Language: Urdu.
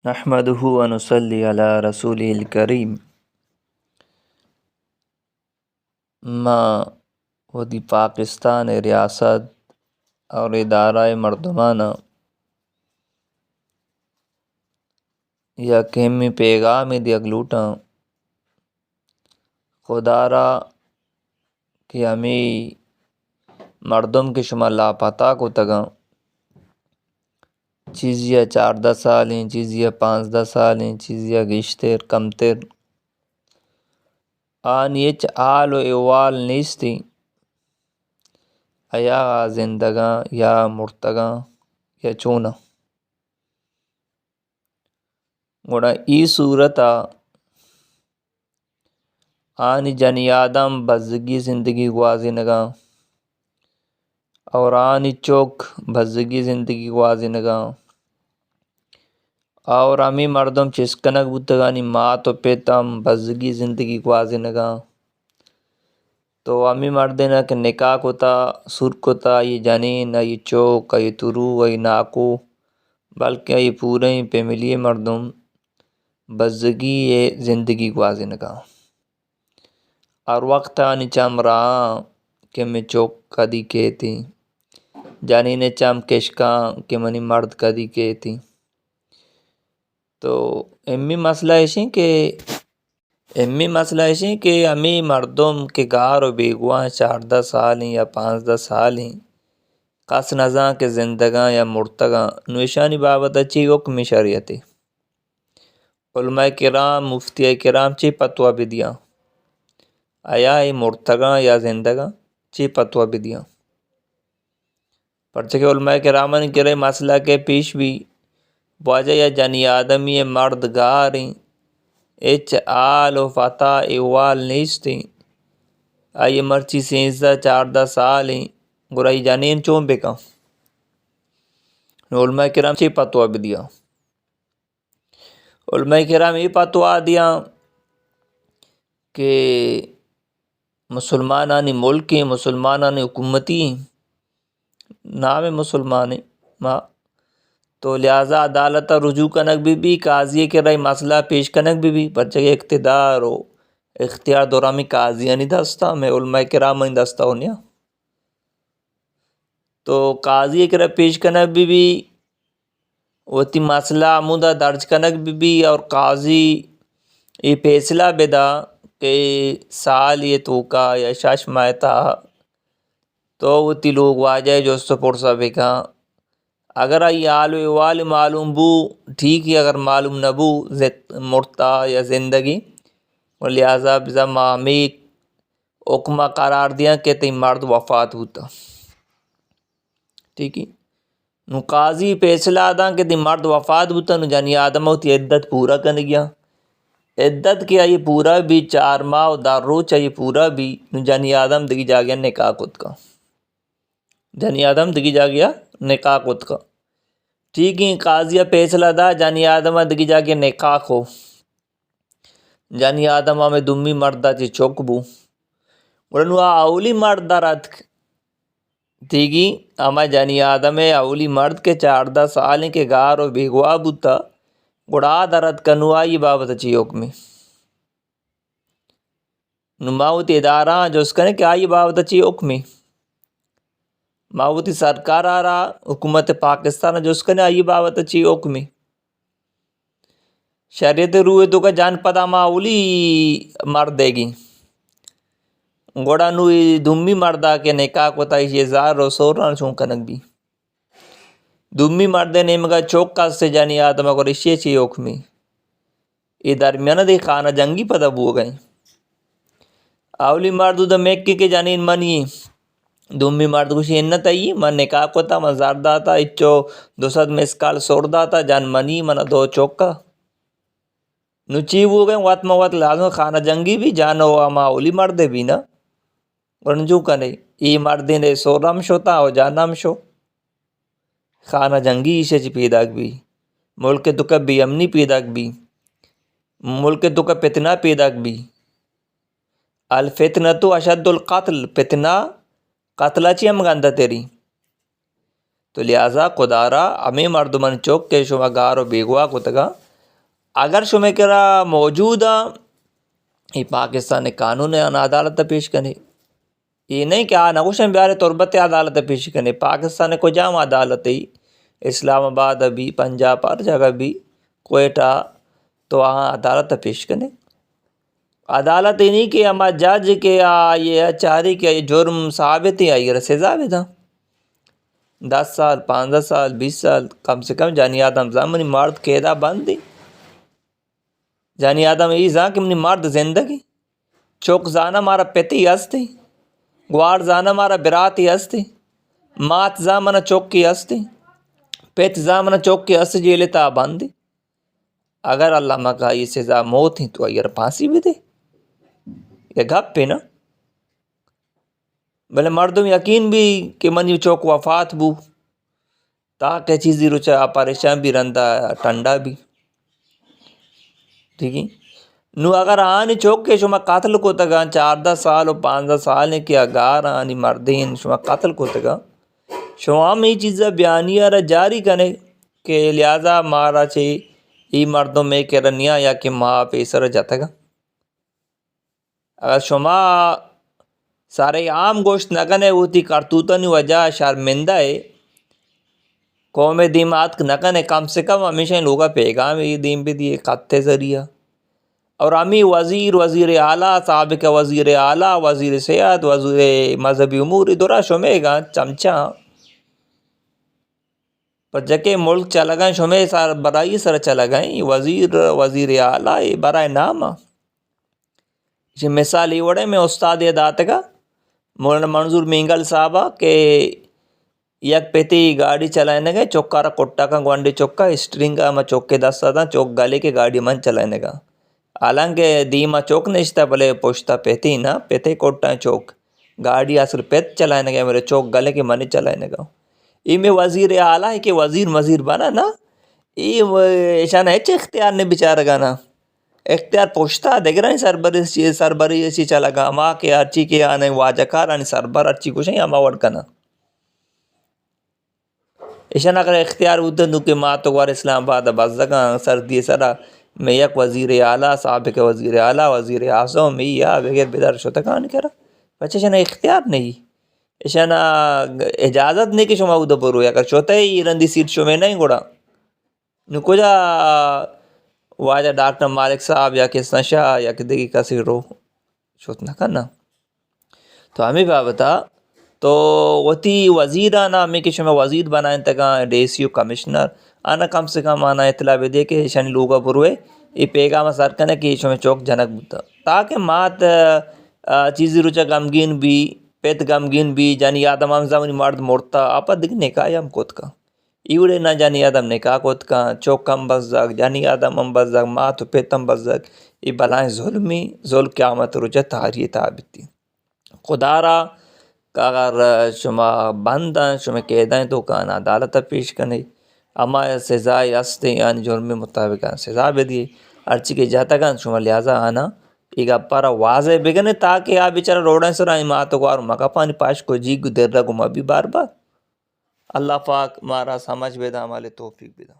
نحمده ونصلي على رسوله الكريم. ما ودی پاکستان ریاست اور ادارہ مردمانہ یا کہمی پیغام دی اگلوٹاں خدا را کہ ہمیں مردم کے شما لاپتہ کو تگاں چیزیا 14 سال ہیں، چیزیا 15 سال ہیں، چیزیا گشتر کمتر آن یچ آل و احوال نیستی ایا زندگاں یا مرتگاں یا چونا گوڑا ای صورتا آنی جنی آدم بزگی زندگی گوازنگاں اور آنی چوک بزگی زندگی گوازنگاں اور ہمیں مردم چسکنک بودتگانی ماں تو پیتم بزگی زندگی گوازنگاں تو ہمیں مردنا کہ نکاح کتا سر کتا یہ جنین یہ چوک یہ ترو یہ ناکو بلکہ یہ پورے پیملی مردم بزگی یہ زندگی گوازنگاں اور وقت آنی چام رہا کہ میں چوک کدی کہتی جنین چام کشکاں کہ منی مرد کدی کہتی تو امی مسئلہ ہے کہ ہمیں مردم کے گار و بیگواں 14 سال ہیں یا 15 سال ہیں قص نزاں کے زندگاں یا مرتگاں نوشانی بابت اچھی حکم شریعت علماء کرام مفتی کرام چی پتوہ بدیاں آیا ای مرتگاں یا زندگاں چی پتوہ بدیاں پرچہ کہ علماء کرام نے کرے مسئلہ کے پیش بھی واجہ یا جنی آدمی مرد گاریں اچ آل و فتح احوال نیستی آئی مرچی 14 سال ہیں گرائی جانین چون بکا علماء کرام چی پتوہ بدیا علماء کرام یہ پتوہ دیا کہ مسلمانانی ملک ہیں مسلمانانی حکومتی ہیں نام مسلمان ہیں تو لہذا عدالت رجوع کنک بھی قاضی کے رائے مسئلہ پیش کنک بھی پرچہ اقتدار و اختیار دورامی قاضی نہیں دستا میں علماء کرام نہیں دستا ہونیا تو قاضی کے رائے پیش کنک بھی وتی مسئلہ عمودہ درج کنک بھی اور قاضی یہ فیصلہ بدا کہ سال یہ توکا یا شش ماہتا تو وتی لوگ واجہ جو سپورسا بکا اگر ای آل و احوال معلوم بو ٹھیک ہے اگر معلوم نہ بو مرتا یا زندگی اور لہذا بزا مامی حکمہ قرار دیا کہ تی مرد وفات ہوتا ٹھیک ہے نو قاضی فیصلہ دا کہ تی مرد وفات ہوتا نو جانی آدم ہوتی عدت پورا کرنے گیا عدت کیا یہ پورا بھی 4 ماہ و 10 روز چاہیے پورا بھی نو جانی آدم دگی جا گیا نکاح کت کا جانی آدم دگی جا گیا نکاح کت کا ٹھیک ہے قاضیہ فیصلہ دا جانی آدم دگی جا گیا نکاح کو جانی آدم ہمیں دمی مردہ چی چوک بو ورنو اولی مرد درد ٹھیک ہے اما جانی آدم ہے اولی مرد کے 14 سال کے گار و بیگوا بوتا گڑا درد کنو آئی بابت اچھی حکمی نماوتی ادارہ جو اس کنے کہ آئی بابت اچھی حکمی ماوتی سرکار آرہا حکومت پاکستان جو اس کنے آئی بابت اچھی حکمی شریعت روئے تو کا جان پدا اولی مرد دے گی گوڑا نوی دمی مردہ کے نکاح کو تا یہ زار و سوران چون کنک بھی دمی مردے نے مگا چوک کا سے جانی آدم اگر اشیے چی حکمی یہ درمیانہ دے خانہ جنگی پدا بو گئے اولی مردو دا میکی کے جانین منی دمی مرد کچھ انتا ہی من نکاح کو تا من زار داتا اچو 200 مسکال سور داتا جان منی من دو چوکا نو چی بو گئے وات موات لازم خانہ جنگی بھی جانو اما اولی مردے بھی نا ورنجو کنے ای مردے نے سورم شو تا او جانم شو خانہ جنگی اسے چی پیداک بھی ملک دکا بی امنی پیداک بھی ملک دکا فتنہ پیداک بھی الفتنة اشد القتل فتنہ قتلہ چی ہم گندہ تیری تو لہذا قدارہ ہمیں مردمان چوک کے شما گارو بیگوا کو تگا اگر شمہ کرا موجودہ یہ پاکستان قانون عدالت پیش کنے، یہ نہیں کہ نگوشن بیارے تربت عدالت پیش کنے، پاکستان کو جام عدالت ہی اسلام آباد بھی، پنجاب ہر جگہ بھی، کوئٹہ تو وہاں عدالت پیش کنے. عدالت ہی نہیں کہ ہما جج کے یہ چاری کہ یہ جرم ثابت ہی آئی سزا بھی تھا 10 سال 15 سال 20 سال کم سے کم جانی آدم زمانی مرد قیدہ بند دی جانی آدم ای زاں کہ منی مرد زندگی چوک زانا مارا پیتی ہستی گوار زانا مارا براتی ہستی مات زامنا چوکی ہستی پیت زامنا چوکی ہستی جیلتا بندی. اگر اللہ مکہ یہ سزا موت ہی تو اگر پھانسی بھی دے یہ گپ پہ نا بلے مردم یقین بھی کہ منی چوک وفات بو تاکہ چیزی روچا پریشان بھی رندہ ٹنڈا بھی ٹھیک ہے. نو اگر آنی چوک کے شما قاتل کو تگا 14 سال و 15 سال نے کہ اگار آنی مردین شما قاتل کو تگا شما میں یہ چیزیں بیانیہ را جاری کنے کہ لہذا مارا چھے ای مردوں میں کہ رنیا یا کہ ماں پیسر جاتا گا. اگر شما سارے عام گوشت نکنے ہوتی کرتوتنی وجہ شرمندہ ہے قوم دیمات نکنے کم سے کم ہمیشہ لوگا پیغام یہ دیم بھی دیئے خط ذریعہ اور امی وزیر اعلیٰ سابق وزیر اعلیٰ وزیر صحت وزیر مذہبی امور دورا شمے گا چمچا پر جکے ملک چلا گئیں شمے سار برائی سر چلا گئیں وزیر اعلیٰ برائے نام یہ مثال ہی وڑے میں استاد داتگا مولانا منظور مینگل صاحبہ کہ یک پیتی گاڑی چلائنے گئے چوکا را کٹا کا گوانڈی چوکا اسٹرنگ ما چوک کے دستا تھا چوک گالے کے گاڑی من چلائنے گا حالانکہ دیما چوک نشتا بلے پوشتا پیتی نا پیتے کوٹا چوک گاڑی اصل پیت چلائنے گا میرے چوک گلے کے منی چلائنے گا. ای میں وزیر اعلیٰ ہے کہ وزیر بنا نا ای ایشانہ ایچ اختیار نے بیچارہ گا نا اختیار پوشتا دیکھ رہا ہے سربری اسی چلا گا ماں کے ہرچی کے آنے واجہ کار آنے سربر ہرچی کچھ ہیں اما وڑ کنا ایشانہ اگر اختیار ہوتا نو کہ ماں تو گوار اسلام آباد بزدگاں سردی سرا میں یک وزیر اعلیٰ سابق وزیر اعلیٰ وزیر اعظم میں یا بغیر بیدار شوتا کہاں کرا بچے شنہ اختیار نہیں شنہ اجازت نہیں کہ شما او دو برو اگر شوتا ہی رندی سیٹ شما نہیں گوڑا نو کجا واجہ ڈاکٹر مالک صاحب یا کہ سنشا یا کہ دیگی کسی رو شوت نہ کرنا تو ہمیں بابتا تو وتی وزیرانا ہمیں کہ شما وزیر بنائیں تگا ڈی سی او کمشنر آنا کم سے کم آنا اطلاع دے کہ شنی لوگا بروے یہ پیغام سر کنے کہ شما چوک جنک بوتا تاکہ مات چیزی روچا غمگین بھی پیت غمگین بھی جانی آدم ہم زمانی مرد مرتا آپا دیکھ نکاح ہم کت کا ایوڑے نہ جانی آدم نکاح کت کا چوک ہم بزدگ جانی آدم ہم بزدگ مات پیت ہم بزدگ یہ بلائیں ظلمی ظلم قیامت روچا تاریہ تابتی خدا را اگر شما بندن شما قیدائیں تو کان عدالت پیش کنے اما سزائے ہستے یعنی جرم مطابق سزا بھی دیے ہرچی کے جاتا گا شما لہذا آنا ایک پارا واضح بگنے تاکہ آپ بیچارہ روڑیں سر آئی ماتو گوار مکا پانی پاش کو جی گو دیر رگو مبی بار بار اللہ پاک مارا سمجھ بیدا ہمارے توفیق بیدا.